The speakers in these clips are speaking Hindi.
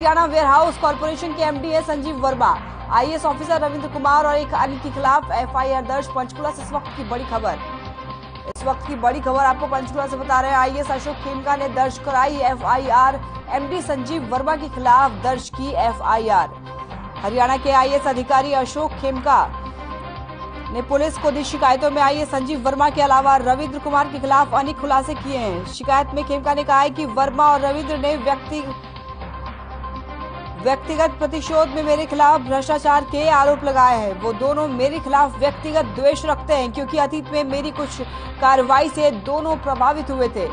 हरियाणा वेयरहाउस कॉर्पोरेशन के एमडी है संजीव वर्मा। आईएएस ऑफिसर रविंद्र कुमार और एक अन्य के खिलाफ एफआईआर दर्ज। पंचकुला से इस वक्त की बड़ी खबर आपको पंचकुला से बता रहे हैं। आईएएस अशोक खेमका ने दर्ज कराई एफआईआर। एमडी संजीव वर्मा के खिलाफ दर्ज की एफआईआर। हरियाणा के आईएएस अधिकारी अशोक खेमका ने पुलिस को दी शिकायतों में आईएएस संजीव वर्मा के अलावा रविंद्र कुमार के खिलाफ अनेक खुलासे किए हैं। शिकायत में खेमका ने कहा है कि वर्मा और रविंद्र ने व्यक्तिगत प्रतिशोध में मेरे खिलाफ भ्रष्टाचार के आरोप लगाए हैं। वो दोनों मेरे खिलाफ व्यक्तिगत द्वेष रखते हैं क्योंकि अतीत में मेरी कुछ कार्रवाई से दोनों प्रभावित हुए थे।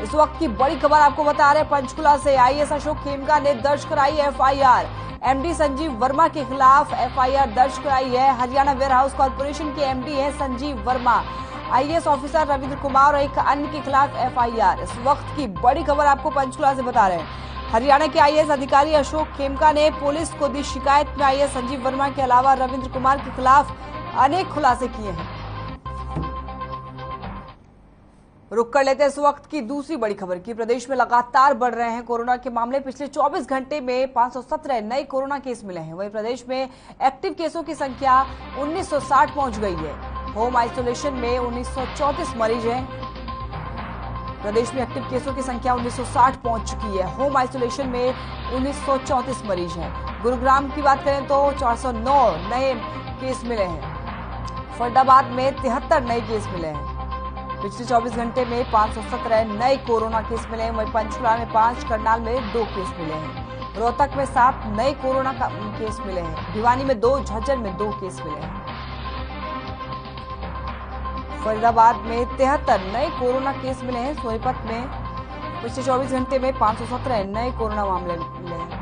इस वक्त की बड़ी खबर आपको बता रहे हैं पंचकुला से। आईएएस अशोक खेमका ने दर्ज कराई एफआईआर। एमडी संजीव वर्मा के खिलाफ एफआईआर दर्ज कराई है। हरियाणा वेयरहाउस कॉर्पोरेशन के एमडी है संजीव वर्मा। आईएएस ऑफिसर रविंद्र कुमार और एक अन्य के खिलाफ एफआईआर। इस वक्त की बड़ी खबर आपको पंचकुला से बता रहे हैं। हरियाणा के आईएएस अधिकारी अशोक खेमका ने पुलिस को दी शिकायत में आईएएस संजीव वर्मा के अलावा रविंद्र कुमार के खिलाफ अनेक खुलासे किए हैं। रुक कर लेते हैं इस वक्त की दूसरी बड़ी खबर की। प्रदेश में लगातार बढ़ रहे हैं कोरोना के मामले। पिछले 24 घंटे में 517 नए कोरोना केस मिले हैं। वहीं प्रदेश में एक्टिव केसों की संख्या 1960 पहुंच गई है। होम आइसोलेशन में 1934 मरीज हैं। प्रदेश में एक्टिव केसों की संख्या 1960 पहुंच चुकी है। होम आइसोलेशन में 1934 मरीज हैं। गुरुग्राम की बात करें तो 409 नए केस मिले हैं। फरीदाबाद में 73 नए केस मिले हैं। पिछले 24 घंटे में 517 नए कोरोना केस मिले हैं। वहीं पंचकुला में 5, करनाल में 2 केस मिले हैं। रोहतक में 7 नए कोरोना केस मिले हैं। भिवानी में 2, झज्जर में 2 केस मिले हैं। फरीदाबाद में 73 नए कोरोना केस मिले हैं। सोनीपत में पिछले 24 घंटे में 517 नए कोरोना मामले मिले हैं।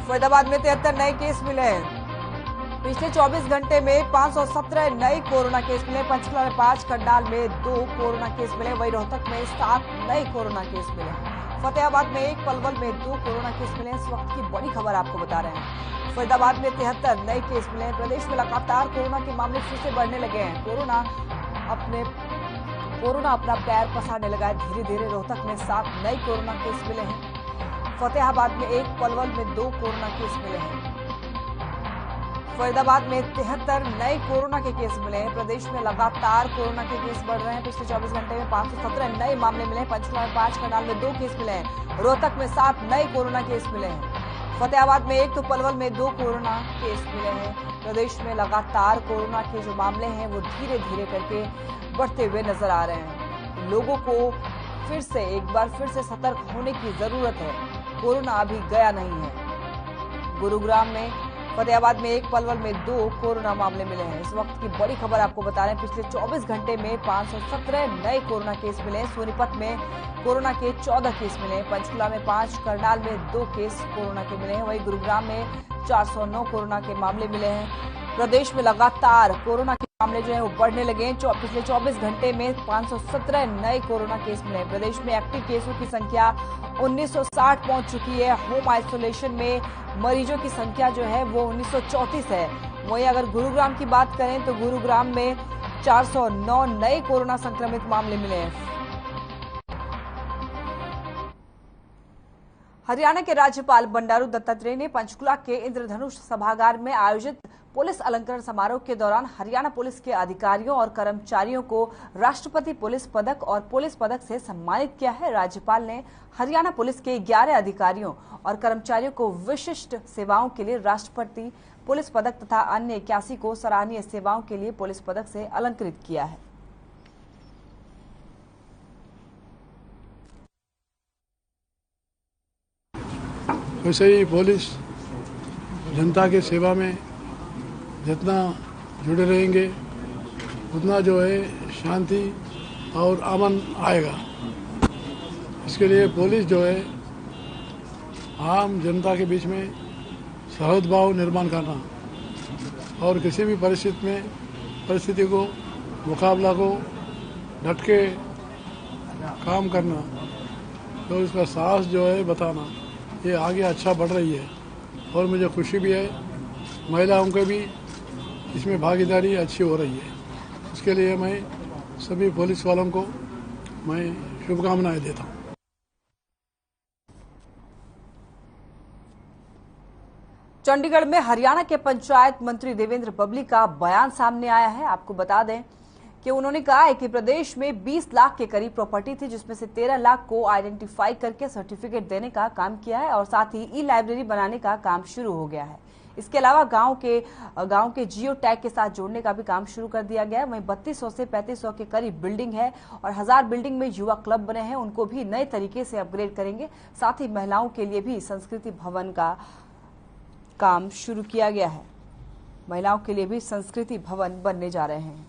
फरीदाबाद में 73 नए केस मिले हैं। पिछले 24 घंटे में 517 नए कोरोना केस मिले। पंचकुला में 5, करनाल में 2 कोरोना केस मिले। वहीं रोहतक में 7 नए कोरोना केस मिले हैं। फतेहाबाद में 1, पलवल में 2 कोरोना केस मिले। इस वक्त की बड़ी खबर आपको बता रहे हैं। फरीदाबाद में 73 नए केस मिले हैं। प्रदेश में लगातार कोरोना के मामले फिर से बढ़ने लगे हैं। कोरोना अपना पैर पसारने लगा है धीरे धीरे। रोहतक में 7 नए कोरोना केस मिले हैं। फतेहाबाद में 1, पलवल में 2 कोरोना केस मिले हैं। फरीदाबाद में 73 नए कोरोना के केस मिले हैं। प्रदेश में लगातार कोरोना के केस बढ़ रहे हैं। पिछले 24 घंटे में 517 नए मामले मिले हैं। पंचकुला में 5, करनाल में 2 केस मिले हैं। रोहतक में 7 नए कोरोना केस मिले हैं। फतेहाबाद में 1, तो पलवल में 2 कोरोना केस मिले हैं। प्रदेश में लगातार कोरोना के जो मामले हैं वो धीरे धीरे करके बढ़ते हुए नजर आ रहे हैं। लोगों को एक बार फिर से सतर्क होने की जरूरत है। कोरोना अभी गया नहीं है। गुरुग्राम में, फतेहाबाद में 1, पलवल में 2 कोरोना मामले मिले हैं। इस वक्त की बड़ी खबर आपको बता रहे हैं। पिछले 24 घंटे में 517 नए कोरोना केस मिले हैं। सोनीपत में कोरोना के 14 केस मिले हैं। पंचकुला में 5, करनाल में 2 केस कोरोना के मिले हैं। वहीं गुरुग्राम में 409 कोरोना के मामले मिले हैं। प्रदेश में लगातार कोरोना के मामले जो है वो बढ़ने लगे हैं। पिछले 24 घंटे में 517 नए कोरोना केस मिले हैं। प्रदेश में एक्टिव केसों की संख्या 1960 पहुंच चुकी है। होम आइसोलेशन में मरीजों की संख्या जो है वो 1934 है। वहीं अगर गुरुग्राम की बात करें तो गुरुग्राम में 409 नए कोरोना संक्रमित मामले मिले हैं। हरियाणा के राज्यपाल बंडारू दत्तात्रेय ने पंचकुला के इंद्रधनुष सभागार में आयोजित पुलिस अलंकरण समारोह के दौरान हरियाणा पुलिस के अधिकारियों और कर्मचारियों को राष्ट्रपति पुलिस पदक और पुलिस पदक से सम्मानित किया है। राज्यपाल ने हरियाणा पुलिस के 11 अधिकारियों और कर्मचारियों को विशिष्ट सेवाओं के लिए राष्ट्रपति पुलिस पदक तथा अन्य 81 को सराहनीय सेवाओं के लिए पुलिस पदक से अलंकृत किया है। वैसे ही पुलिस जनता के सेवा में जितना जुड़े रहेंगे उतना जो है शांति और अमन आएगा। इसके लिए पुलिस जो है आम जनता के बीच में सद्भाव निर्माण करना और किसी भी परिस्थिति को मुकाबला को डट के काम करना, तो इसका साहस जो है बताना, ये आगे अच्छा बढ़ रही है। और मुझे खुशी भी है, महिलाओं के भी इसमें भागीदारी अच्छी हो रही है। इसके लिए मैं सभी पुलिस वालों को मैं शुभकामनाएं देता हूँ। चंडीगढ़ में हरियाणा के पंचायत मंत्री देवेंद्र बबली का बयान सामने आया है। आपको बता दें कि उन्होंने कहा है कि प्रदेश में 20 लाख के करीब प्रॉपर्टी थी, जिसमें से 13 लाख को आइडेंटिफाई करके सर्टिफिकेट देने का काम किया है और साथ ही ई लाइब्रेरी बनाने का काम शुरू हो गया है। इसके अलावा गांव के जियो टैग के साथ जोड़ने का भी काम शुरू कर दिया गया है। वहीं 3200 से 3500 के करीब बिल्डिंग है और 1000 बिल्डिंग में युवा क्लब बने हैं, उनको भी नए तरीके से अपग्रेड करेंगे। साथ ही महिलाओं के लिए भी संस्कृति भवन का काम शुरू किया गया है। महिलाओं के लिए भी संस्कृति भवन बनने जा रहे हैं।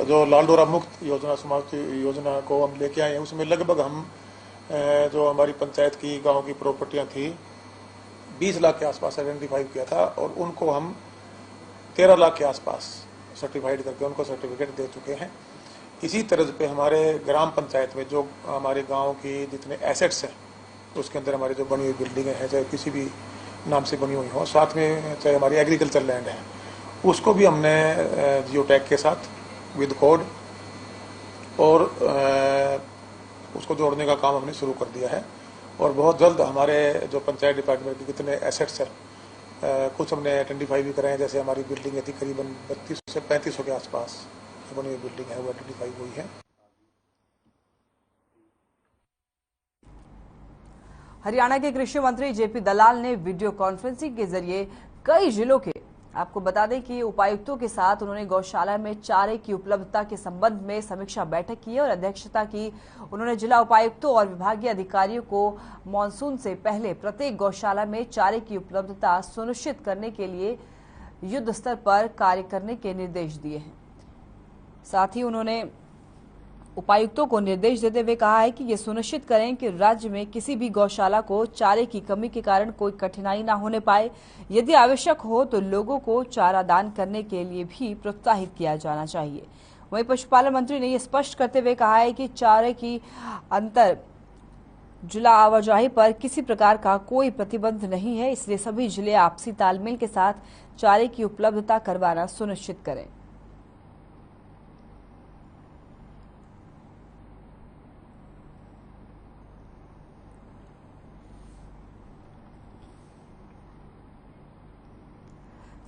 जो लाल डोरा मुक्त योजना, समाज की योजना को हम लेके आए हैं, उसमें लगभग हम जो हमारी पंचायत की गांव की प्रॉपर्टियां थी 20 लाख के आसपास आइडेंटिफाई किया था और उनको हम 13 लाख के आसपास सर्टिफाइड करके उनको सर्टिफिकेट दे चुके हैं। इसी तरह पे हमारे ग्राम पंचायत में जो हमारे गांव की जितने एसेट्स हैं, उसके अंदर हमारी जो बनी हुई बिल्डिंगें हैं, चाहे किसी भी नाम से बनी हुई हो, साथ में चाहे हमारी एग्रीकल्चर लैंड है, उसको भी हमने जियो टैग के साथ विद कोड और उसको जोड़ने का काम हमने शुरू कर दिया है। और बहुत जल्द हमारे जो पंचायत डिपार्टमेंट के कितने एसेट्स हैं, कुछ हमने आइडेंटिफाई भी कराए, जैसे हमारी बिल्डिंग थी करीबन 3200 से 3500 के आसपास बनी हुई बिल्डिंग है, वो आइडेंटिफाई हुई है। हरियाणा के कृषि मंत्री जेपी दलाल ने वीडियो कॉन्फ्रेंसिंग के जरिए कई जिलों के, आपको बता दें कि उपायुक्तों के साथ उन्होंने गौशाला में चारे की उपलब्धता के संबंध में समीक्षा बैठक की और अध्यक्षता की। उन्होंने जिला उपायुक्तों और विभागीय अधिकारियों को मानसून से पहले प्रत्येक गौशाला में चारे की उपलब्धता सुनिश्चित करने के लिए युद्ध स्तर पर कार्य करने के निर्देश दिए हैं। साथ ही उन्होंने उपायुक्तों को निर्देश देते हुए कहा है कि ये सुनिश्चित करें कि राज्य में किसी भी गौशाला को चारे की कमी के कारण कोई कठिनाई न होने पाए। यदि आवश्यक हो तो लोगों को चारा दान करने के लिए भी प्रोत्साहित किया जाना चाहिए। वहीं पशुपालन मंत्री ने यह स्पष्ट करते हुए कहा है कि चारे की अंतर जिला आवाजाही पर किसी प्रकार का कोई प्रतिबंध नहीं है, इसलिए सभी जिले आपसी तालमेल के साथ चारे की उपलब्धता करवाना सुनिश्चित करें।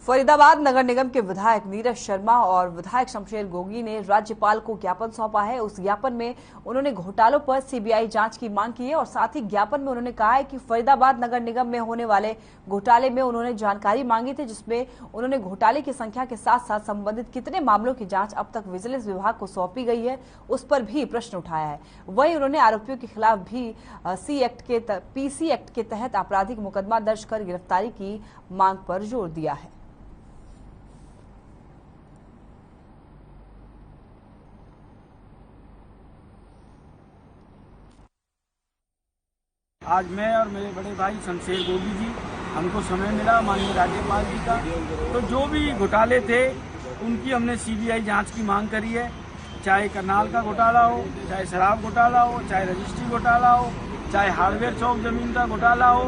फरीदाबाद नगर निगम के विधायक नीरज शर्मा और विधायक शमशेर गोगी ने राज्यपाल को ज्ञापन सौंपा है। उस ज्ञापन में उन्होंने घोटालों पर सीबीआई जांच की मांग की है और साथ ही ज्ञापन में उन्होंने कहा है कि फरीदाबाद नगर निगम में होने वाले घोटाले में उन्होंने जानकारी मांगी थी, जिसमें उन्होंने घोटाले की संख्या के साथ साथ संबंधित कितने मामलों की जांच अब तक विजिलेंस विभाग को सौंपी गई है, उस पर भी प्रश्न उठाया है। वहीं उन्होंने आरोपियों के खिलाफ भी पीसी एक्ट के तहत आपराधिक मुकदमा दर्ज कर गिरफ्तारी की मांग पर जोर दिया है। आज मैं और मेरे बड़े भाई शमशेर गोगी जी, हमको समय मिला माननीय राज्यपाल जी का, तो जो भी घोटाले थे उनकी हमने सीबीआई जांच की मांग करी है। चाहे करनाल का घोटाला हो, चाहे शराब घोटाला हो, चाहे रजिस्ट्री घोटाला हो, चाहे हार्डवेयर चौक जमीन का घोटाला हो।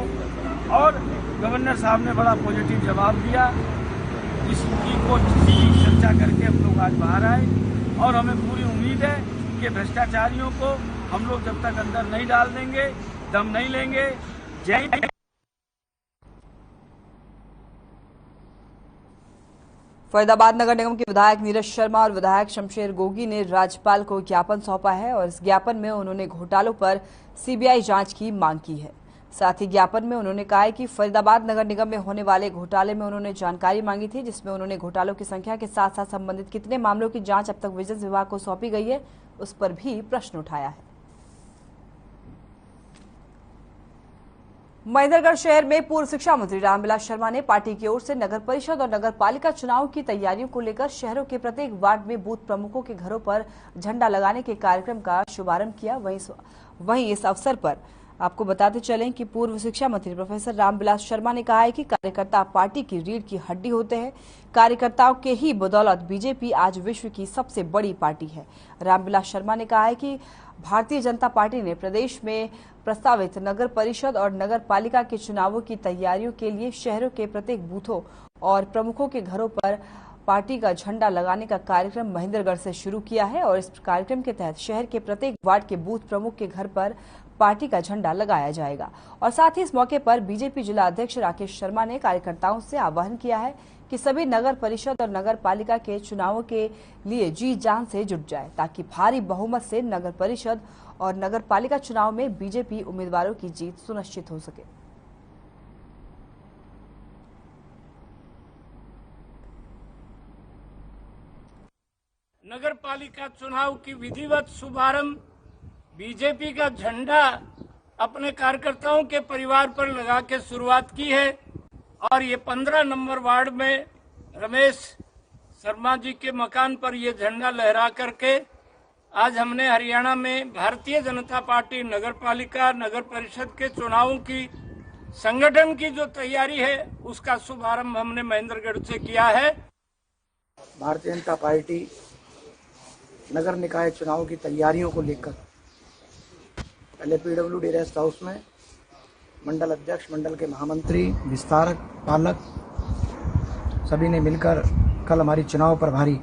और गवर्नर साहब ने बड़ा पॉजिटिव जवाब दिया, इसकी को चर्चा करके हम लोग आज बाहर आए और हमें पूरी उम्मीद है कि भ्रष्टाचारियों को हम लोग जब तक अंदर नहीं डाल देंगे, दम नहीं लेंगे। जय फरीदाबाद नगर निगम के विधायक नीरज शर्मा और विधायक शमशेर गोगी ने राज्यपाल को ज्ञापन सौंपा है और इस ज्ञापन में उन्होंने घोटालों पर सीबीआई जांच की मांग की है। साथ ही ज्ञापन में उन्होंने कहा है कि फरीदाबाद नगर निगम में होने वाले घोटाले में उन्होंने जानकारी मांगी थी, जिसमें उन्होंने घोटालों की संख्या के साथ साथ संबंधित कितने मामलों की जांच अब तक विजिलेंस विभाग को सौंपी गई है, उस पर भी प्रश्न उठाया है। महेंद्रगढ़ शहर में पूर्व शिक्षा मंत्री रामविलास शर्मा ने पार्टी की ओर से नगर परिषद और नगर पालिका चुनाव की तैयारियों को लेकर शहरों के प्रत्येक वार्ड में बूथ प्रमुखों के घरों पर झंडा लगाने के कार्यक्रम का शुभारंभ किया। वहीं इस अवसर पर आपको बताते चलें कि पूर्व शिक्षा मंत्री प्रोफेसर रामविलास शर्मा ने कहा है कि कार्यकर्ता पार्टी की रीढ़ की हड्डी होते हैं। कार्यकर्ताओं के ही बदौलत बीजेपी आज विश्व की सबसे बड़ी पार्टी है। रामविलास शर्मा ने कहा है कि भारतीय जनता पार्टी ने प्रदेश में प्रस्तावित नगर परिषद और नगर पालिका के चुनावों की तैयारियों के लिए शहरों के प्रत्येक बूथों और प्रमुखों के घरों पर पार्टी का झंडा लगाने का कार्यक्रम महेंद्रगढ़ से शुरू किया है और इस कार्यक्रम के तहत शहर के प्रत्येक वार्ड के बूथ प्रमुख के घर पर पार्टी का झंडा लगाया जाएगा। और साथ ही इस मौके पर बीजेपी जिला अध्यक्ष राकेश शर्मा ने कार्यकर्ताओं से आह्वान किया है कि सभी नगर परिषद और नगर पालिका के चुनावों के लिए जी जान से जुट जाए ताकि भारी बहुमत से नगर परिषद और नगर पालिका चुनाव में बीजेपी उम्मीदवारों की जीत सुनिश्चित हो सके। नगर पालिका चुनाव की विधिवत शुभारंभ बीजेपी का झंडा अपने कार्यकर्ताओं के परिवार पर लगा के शुरुआत की है और ये 15 नंबर वार्ड में रमेश शर्मा जी के मकान पर ये झंडा लहरा करके आज हमने हरियाणा में भारतीय जनता पार्टी नगर पालिका नगर परिषद के चुनावों की संगठन की जो तैयारी है उसका शुभारंभ हमने महेंद्रगढ़ से किया है। भारतीय जनता पार्टी नगर निकाय चुनाव की तैयारियों को लेकर पहले पीडब्ल्यूडी रेस्ट हाउस में मंडल अध्यक्ष, मंडल के महामंत्री, विस्तारक, पालक सभी ने मिलकर कल हमारी चुनाव प्रभारी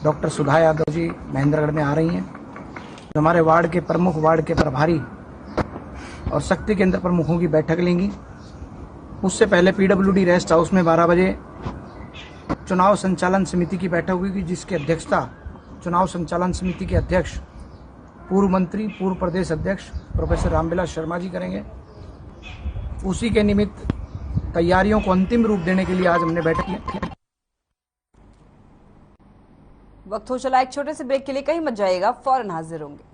डॉक्टर सुधा यादव जी महेंद्रगढ़ में आ रही हैं। जो हमारे वार्ड के प्रमुख, वार्ड के प्रभारी और शक्ति केंद्र प्रमुखों की बैठक लेंगी। उससे पहले पीडब्ल्यूडी रेस्ट हाउस में 12 बजे चुनाव संचालन समिति की बैठक हुई जिसकी अध्यक्षता चुनाव संचालन समिति के अध्यक्ष पूर्व मंत्री, पूर्व प्रदेश अध्यक्ष प्रोफेसर रामविलास शर्मा जी करेंगे। उसी के निमित्त तैयारियों को अंतिम रूप देने के लिए आज हमने बैठक की। वक्त हो चला एक छोटे से ब्रेक के लिए, कहीं मत जाइएगा, फौरन हाजिर होंगे।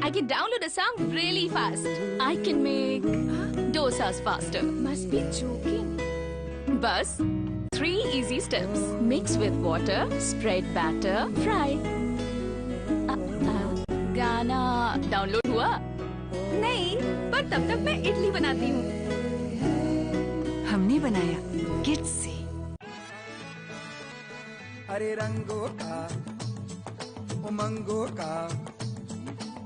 I can download a song really fast. I can make dosas faster. Must be joking. Bus 3 easy steps. Mix with water, spread batter, fry. गाना डाउनलोड हुआ? नहीं, पर तब तक मैं इडली बनाती हूँ। हमने बनाया किड्स से। अरे रंगों का उमंगों का,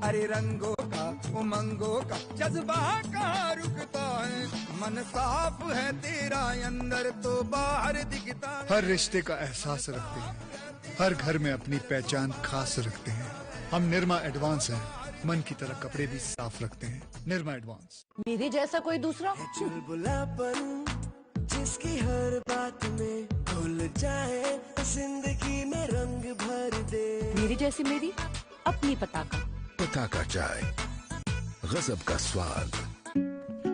अरे रंगों का उमंगों का जज्बा कहाँ रुकता है। मन साफ है तेरा अंदर तो बाहर दिखता है। हर रिश्ते का एहसास रखते हैं, हर घर में अपनी पहचान खास रखते हैं। हम निरमा एडवांस हैं, मन की तरह कपड़े भी साफ रखते हैं। निरमा एडवांस। मेरे जैसा कोई दूसरा चुलबुलापन जिसकी हर बात में घुल जाए, जिंदगी में रंग भर दे। मेरी जैसी मेरी अपनी पताका। पताका चाय, गजब का स्वाद।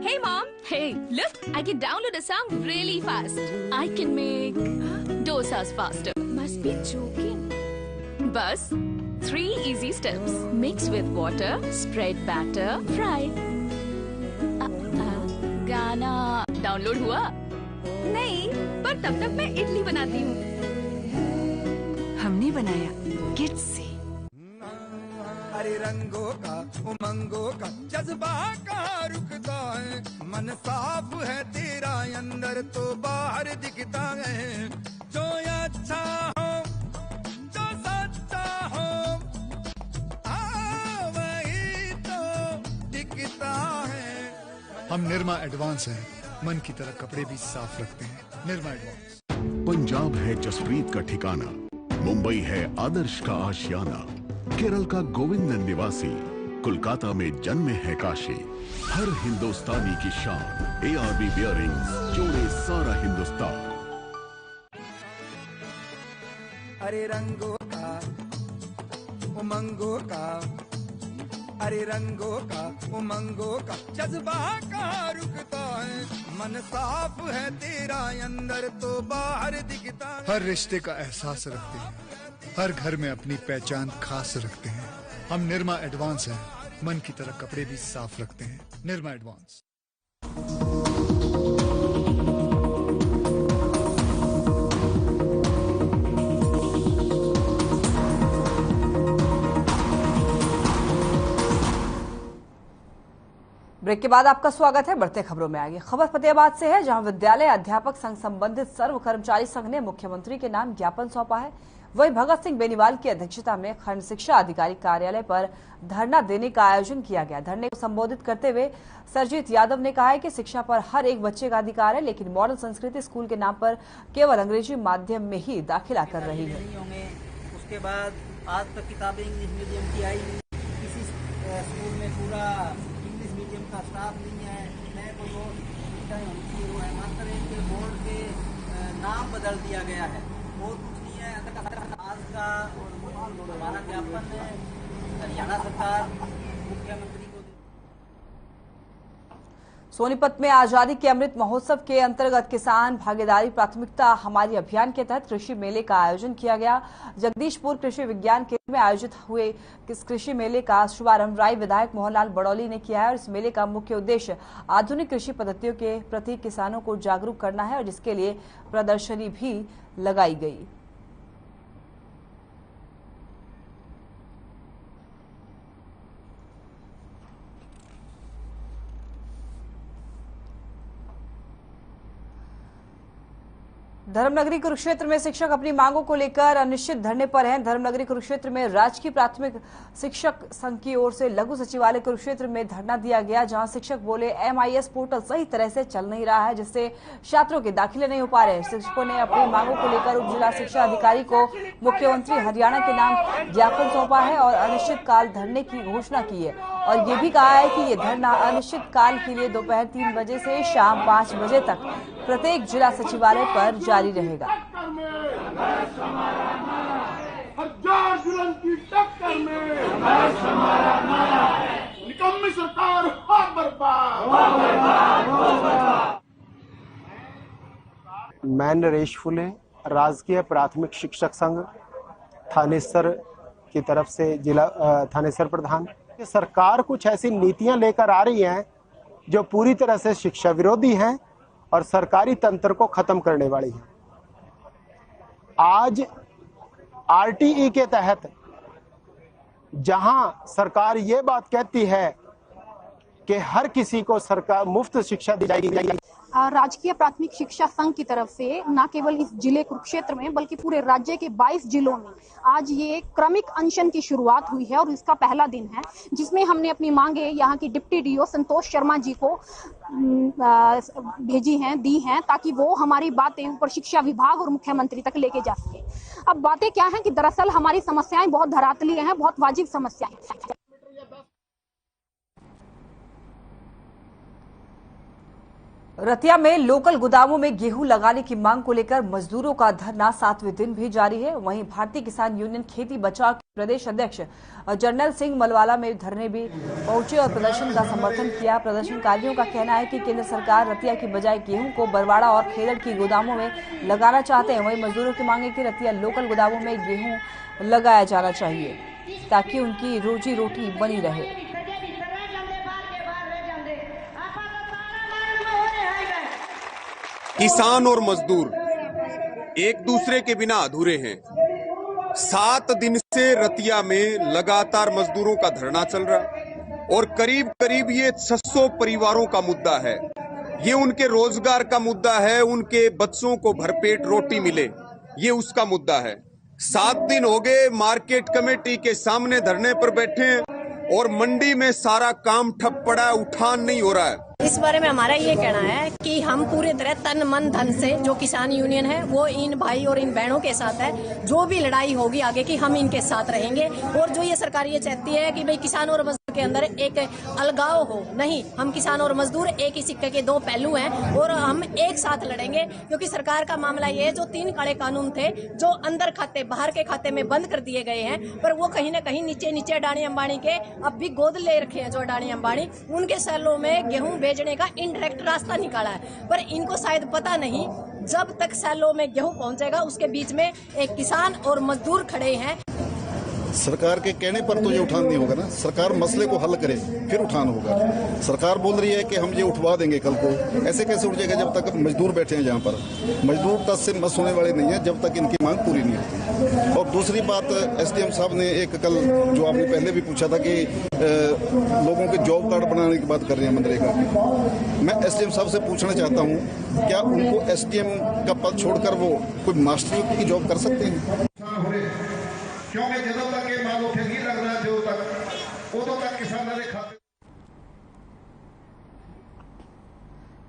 Hey mom, hey, look, I can download a song really fast. I can make dosas faster. Must be joking. Bus 3 easy steps. Mix with water, spread batter, fry. गाना डाउनलोड हुआ? नहीं, पर तब तक मैं इडली बनाती हूँ। हमने बनाया किड्स से। अरे रंगों का उमंगों का जज्बा कहाँ रुकता है। मन साफ है तेरा अंदर तो बाहर दिखता है। जो अच्छा हो, जो सच्चा हो, वही तो दिखता है। हम निरमा एडवांस हैं, मन की तरह कपड़े भी साफ रखते हैं। निरमा एडवांस। पंजाब है जसप्रीत का ठिकाना, मुंबई है आदर्श का आशियाना, केरल का गोविंदन निवासी, कोलकाता में जन्मे है काशी। हर हिंदुस्तानी की शान ARB बियरिंग्स जोड़े सारा हिंदुस्तान। अरे रंगों का उमंगों का, अरे रंगों का उमंगों का जज्बा कहाँ रुकता है। मन साफ है तेरा अंदर तो बाहर दिखता है। हर रिश्ते का एहसास रखते हैं, हर घर में अपनी पहचान खास रखते हैं। हम निरमा एडवांस हैं, मन की तरह कपड़े भी साफ रखते हैं। निरमा एडवांस। ब्रेक के बाद आपका स्वागत है। बढ़ते खबरों में आगे खबर फतेहाबाद से है, जहां विद्यालय अध्यापक संघ संबंधित सर्व कर्मचारी संघ ने मुख्यमंत्री के नाम ज्ञापन सौंपा है। वहीं भगत सिंह बेनीवाल की अध्यक्षता में खंड शिक्षा अधिकारी कार्यालय पर धरना देने का आयोजन किया गया। धरने को संबोधित करते हुए सरजीत यादव ने कहा है कि शिक्षा पर हर एक बच्चे का अधिकार है, लेकिन मॉडल संस्कृति स्कूल के नाम पर केवल अंग्रेजी माध्यम में ही दाखिला कर रही है। उसके बाद आज तक किताबें इंग्लिश मीडियम की आई, किसी स्कूल में पूरा इंग्लिश मीडियम का स्टाफ नहीं है, नए कोई और शिक्षाएं होती है, वो है मास्टर के बोर्ड के नाम बदल दिया गया है, बहुत कुछ नहीं है। आज का हमारा ज्ञापन है हरियाणा सरकार मुख्यमंत्री को। सोनीपत में आजादी के अमृत महोत्सव के अंतर्गत किसान भागीदारी प्राथमिकता हमारी अभियान के तहत कृषि मेले का आयोजन किया गया। जगदीशपुर कृषि विज्ञान केंद्र में आयोजित हुए इस कृषि मेले का शुभारंभ राय विधायक मोहनलाल बड़ौली ने किया है और इस मेले का मुख्य उद्देश्य आधुनिक कृषि पद्धतियों के प्रति किसानों को जागरूक करना है और जिसके लिए प्रदर्शनी भी लगाई गई। धर्मनगरी कुरुक्षेत्र में शिक्षक अपनी मांगों को लेकर अनिश्चित धरने पर हैं। धर्मनगरी कुरुक्षेत्र में राजकीय प्राथमिक शिक्षक संघ की ओर से लघु सचिवालय कुरुक्षेत्र में धरना दिया गया, जहां शिक्षक बोले MIS पोर्टल सही तरह से चल नहीं रहा है, जिससे छात्रों के दाखिले नहीं हो पा रहे। शिक्षकों ने अपनी मांगों को लेकर उप जिला शिक्षा अधिकारी को मुख्यमंत्री हरियाणा के नाम ज्ञापन सौंपा है और अनिश्चितकाल धरने की घोषणा की है और ये भी कहा है कि ये धरना अनिश्चितकाल के लिए दोपहर 3 बजे से शाम 5 बजे तक प्रत्येक जिला सचिवालय पर जारी रहेगा। हजार जुल्म की टक्कर में निकम्मी सरकार मैं नरेश फुले, राजकीय प्राथमिक शिक्षक संघ थानेसर की तरफ से जिला थानेसर प्रधान। सरकार कुछ ऐसी नीतियां लेकर आ रही हैं जो पूरी तरह से शिक्षा विरोधी हैं और सरकारी तंत्र को खत्म करने वाली है। आज RTE के तहत जहां सरकार ये बात कहती है कि हर किसी को सरकार मुफ्त शिक्षा दी जाएगी, राजकीय प्राथमिक शिक्षा संघ की तरफ से न केवल इस जिले कुरुक्षेत्र में बल्कि पूरे राज्य के 22 जिलों में आज ये क्रमिक अनशन की शुरुआत हुई है और इसका पहला दिन है, जिसमें हमने अपनी मांगे यहाँ की डिप्टी DO संतोष शर्मा जी को दी हैं ताकि वो हमारी बातें ऊपर शिक्षा विभाग और मुख्यमंत्री तक लेके जा सके। अब बातें क्या हैं कि दरअसल हमारी समस्याएं बहुत धरातलीय हैं, बहुत वाजिब समस्याएं हैं। रतिया में लोकल गोदामों में गेहूं लगाने की मांग को लेकर मजदूरों का धरना 7वें दिन भी जारी है। वहीं भारतीय किसान यूनियन खेती बचाव के प्रदेश अध्यक्ष जर्नल सिंह मलवाला में धरने भी पहुंचे और प्रदर्शन का समर्थन किया। प्रदर्शनकारियों का कहना है कि केंद्र सरकार रतिया की बजाय गेहूं को बरवाड़ा और खेलड़ की गोदामों में लगाना चाहते हैं। वहीं मजदूरों की मांग है कि रतिया लोकल गोदामों में गेहूं लगाया जाना चाहिए ताकि उनकी रोजी रोटी बनी रहे। किसान और मजदूर एक दूसरे के बिना अधूरे हैं। 7 दिन से रतिया में लगातार मजदूरों का धरना चल रहा और करीब करीब ये 600 परिवारों का मुद्दा है। ये उनके रोजगार का मुद्दा है, उनके बच्चों को भरपेट रोटी मिले, ये उसका मुद्दा है। 7 दिन हो गए मार्केट कमेटी के सामने धरने पर बैठे हैं और मंडी में सारा काम ठप पड़ा है, उठान नहीं हो रहा है। इस बारे में हमारा ये कहना है कि हम पूरे तरह तन मन धन से जो किसान यूनियन है वो इन भाई और इन बहनों के साथ है। जो भी लड़ाई होगी आगे की हम इनके साथ रहेंगे। और जो ये सरकार ये चाहती है कि भाई किसान और मजदूर के अंदर एक अलगाव हो, नहीं, हम किसान और मजदूर एक ही सिक्के के 2 पहलू हैं और हम एक साथ लड़ेंगे। क्योंकि सरकार का मामला ये है, जो 3 काले कानून थे जो अंदर खाते बाहर के खाते में बंद कर दिए गए हैं, पर वो कहीं ना कहीं नीचे अडानी अंबानी के अब भी गोद ले रखे हैं। जो अडानी अंबानी उनके सेलों में गेहूं बेचने का इनडायरेक्ट रास्ता निकाला है, पर इनको शायद पता नहीं जब तक सेलों में गेहूं पहुंचेगा उसके बीच में एक किसान और मजदूर खड़े हैं। सरकार के कहने पर तो ये उठान नहीं होगा ना, सरकार मसले को हल करे फिर उठान होगा। सरकार बोल रही है कि हम ये उठवा देंगे कल को, ऐसे कैसे उठ जाएगा जब तक मजदूर बैठे हैं यहाँ पर। मजदूर टस से मस होने वाले नहीं है जब तक इनकी मांग पूरी नहीं होती। और दूसरी बात, SDM साहब ने एक कल जो आपने पहले भी पूछा था कि लोगों के जॉब कार्ड बनाने की बात कर रहे हैं मनरेगा की। मैं SDM साहब से पूछना चाहता हूँ, क्या उनको SDM का पद छोड़कर वो कोई मास्टर की जॉब कर सकते हैं? क्योंकि ਜਦੋਂ तक ये माल उठेगी लगना जो तक उदों तक किसानों के खाते।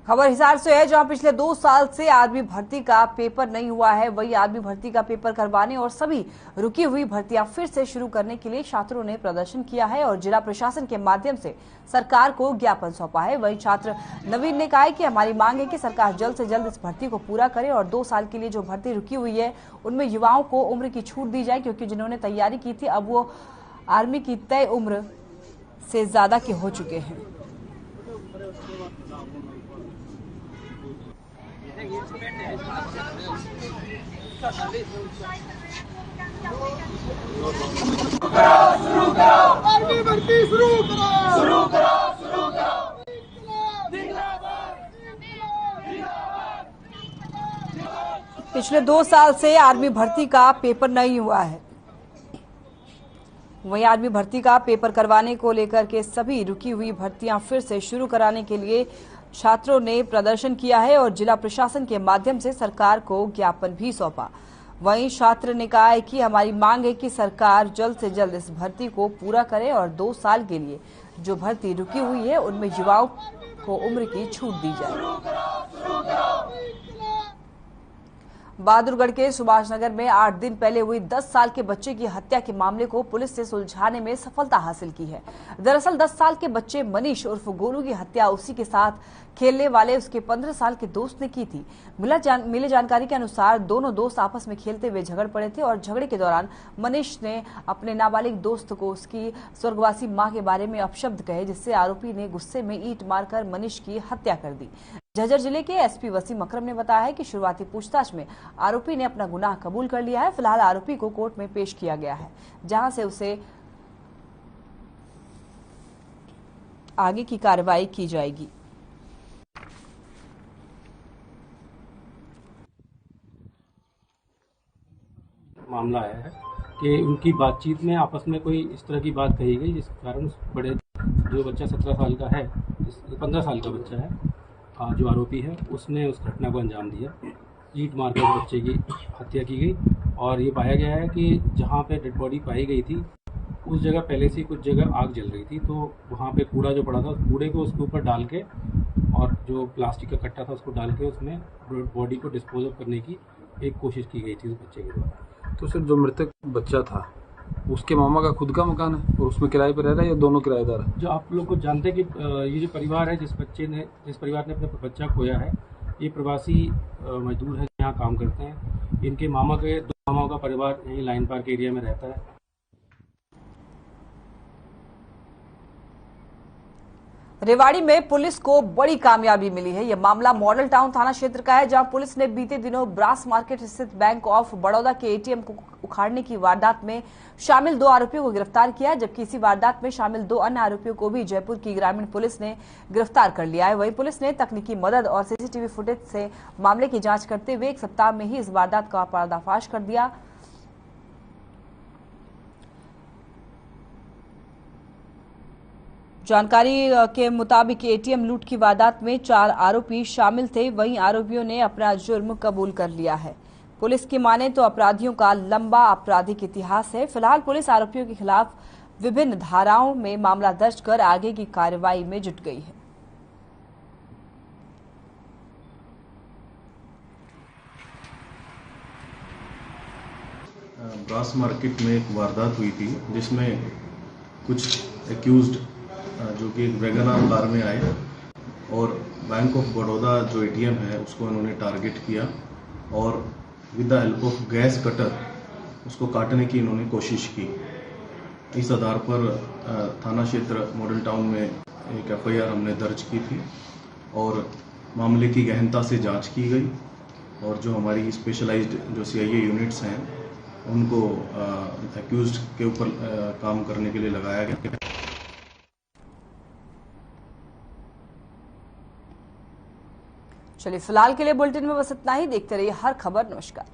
खबर हिसार से है, जहां पिछले 2 साल से आर्मी भर्ती का पेपर नहीं हुआ है, वही आर्मी भर्ती का पेपर करवाने और सभी रुकी हुई भर्तियां फिर से शुरू करने के लिए छात्रों ने प्रदर्शन किया है और जिला प्रशासन के माध्यम से सरकार को ज्ञापन सौंपा है। वही छात्र नवीन ने कहा है कि हमारी मांग है कि सरकार जल्द से जल्द इस भर्ती को पूरा करे और 2 साल के लिए जो भर्ती रुकी हुई है उनमें युवाओं को उम्र की छूट दी जाए, क्योंकि जिन्होंने तैयारी की थी अब वो आर्मी की तय उम्र से ज्यादा के हो चुके हैं। आर्मी भर्ती शुरू करो। पिछले 2 साल से आर्मी भर्ती का पेपर नहीं हुआ है, वहीं आर्मी भर्ती का पेपर करवाने को लेकर के सभी रुकी हुई भर्तियां फिर से शुरू कराने के लिए छात्रों ने प्रदर्शन किया है और जिला प्रशासन के माध्यम से सरकार को ज्ञापन भी सौंपा। वहीं छात्र ने कहा है कि हमारी मांग है कि सरकार जल्द से जल्द इस भर्ती को पूरा करे और 2 साल के लिए जो भर्ती रुकी हुई है उनमें युवाओं को उम्र की छूट दी जाए। बहादुरगढ़ के सुभाष नगर में 8 दिन पहले हुई 10 साल के बच्चे की हत्या के मामले को पुलिस ने सुलझाने में सफलता हासिल की है। दरअसल 10 साल के बच्चे मनीष उर्फ गोलू की हत्या उसी के साथ खेलने वाले उसके 15 साल के दोस्त ने की थी। मिली जानकारी के अनुसार दोनों दोस्त आपस में खेलते हुए झगड़ पड़े थे और झगड़े के दौरान मनीष ने अपने नाबालिग दोस्त को उसकी स्वर्गवासी मां के बारे में अपशब्द कहे, जिससे आरोपी ने गुस्से में ईंट मारकर मनीष की हत्या कर दी। झज्जर जिले के SP वसीम अकरम ने बताया है कि शुरुआती पूछताछ में आरोपी ने अपना गुनाह कबूल कर लिया है। फिलहाल आरोपी को कोर्ट में पेश किया गया है, जहां से उसे आगे की कार्रवाई की जाएगी। मामला आया है कि उनकी बातचीत में आपस में कोई इस तरह की बात कही गई जिस कारण बड़े जो बच्चा 17 साल का है, 15 साल का बच्चा है, जो आरोपी है, उसने उस घटना को अंजाम दिया। ईंट मारकर उस बच्चे की हत्या की गई और ये पाया गया है कि जहाँ पे डेड बॉडी पाई गई थी उस जगह पहले से कुछ जगह आग जल रही थी, तो वहाँ पे कूड़ा जो पड़ा था उस कूड़े को उसके ऊपर डाल के और जो प्लास्टिक का कट्टा था उसको डाल के उसमें बॉडी को डिस्पोज ऑफ करने की एक कोशिश की गई थी उस बच्चे के द्वारा। तो सर जो मृतक बच्चा था उसके मामा का खुद का मकान है और उसमें किराए पर रह रहा है या दोनों किराएदार है? जो आप लोग को जानते हैं कि ये जो परिवार है जिस परिवार ने अपना बच्चा खोया है, ये प्रवासी मजदूर है, यहाँ काम करते हैं। इनके मामा के 2 मामाओं का परिवार यहीं लाइन पार्क एरिया में रहता है। रेवाड़ी में पुलिस को बड़ी कामयाबी मिली है। यह मामला मॉडल टाउन थाना क्षेत्र का है, जहां पुलिस ने बीते दिनों ब्रास मार्केट स्थित बैंक ऑफ बड़ौदा के ATM को उखाड़ने की वारदात में शामिल 2 आरोपियों को गिरफ्तार किया, जबकि इसी वारदात में शामिल 2 अन्य आरोपियों को भी जयपुर की ग्रामीण पुलिस ने गिरफ्तार कर लिया है। वहीं पुलिस ने तकनीकी मदद और CCTV फुटेज से मामले की जांच करते हुए 1 सप्ताह में ही इस वारदात का पर्दाफाश कर दिया। जानकारी के मुताबिक ATM लूट की वारदात में 4 आरोपी शामिल थे। वहीं आरोपियों ने अपना जुर्म कबूल कर लिया है। पुलिस की माने तो अपराधियों का लंबा आपराधिक इतिहास है। फिलहाल पुलिस आरोपियों के खिलाफ विभिन्न धाराओं में मामला दर्ज कर आगे की कार्रवाई में जुट गई है। ब्रास मार्केट में एक वारदात हुई थी जिसमें कुछ एक्यूज्ड जो कि एक वैगनआर कार में आए और बैंक ऑफ बड़ौदा जो ATM है उसको उन्होंने टारगेट किया और with the help of gas cutter उसको काटने की इन्होंने कोशिश की। इस आधार पर थाना क्षेत्र मॉडल टाउन में एक FIR हमने दर्ज की थी और मामले की गहनता से जांच की गई और जो हमारी स्पेशलाइज्ड जो CIA यूनिट्स हैं उनको एक्यूज्ड के ऊपर काम करने के लिए लगाया गया। चलिए फिलहाल के लिए बुलेटिन में बस इतना ही। देखते रहिए हर खबर। नमस्कार।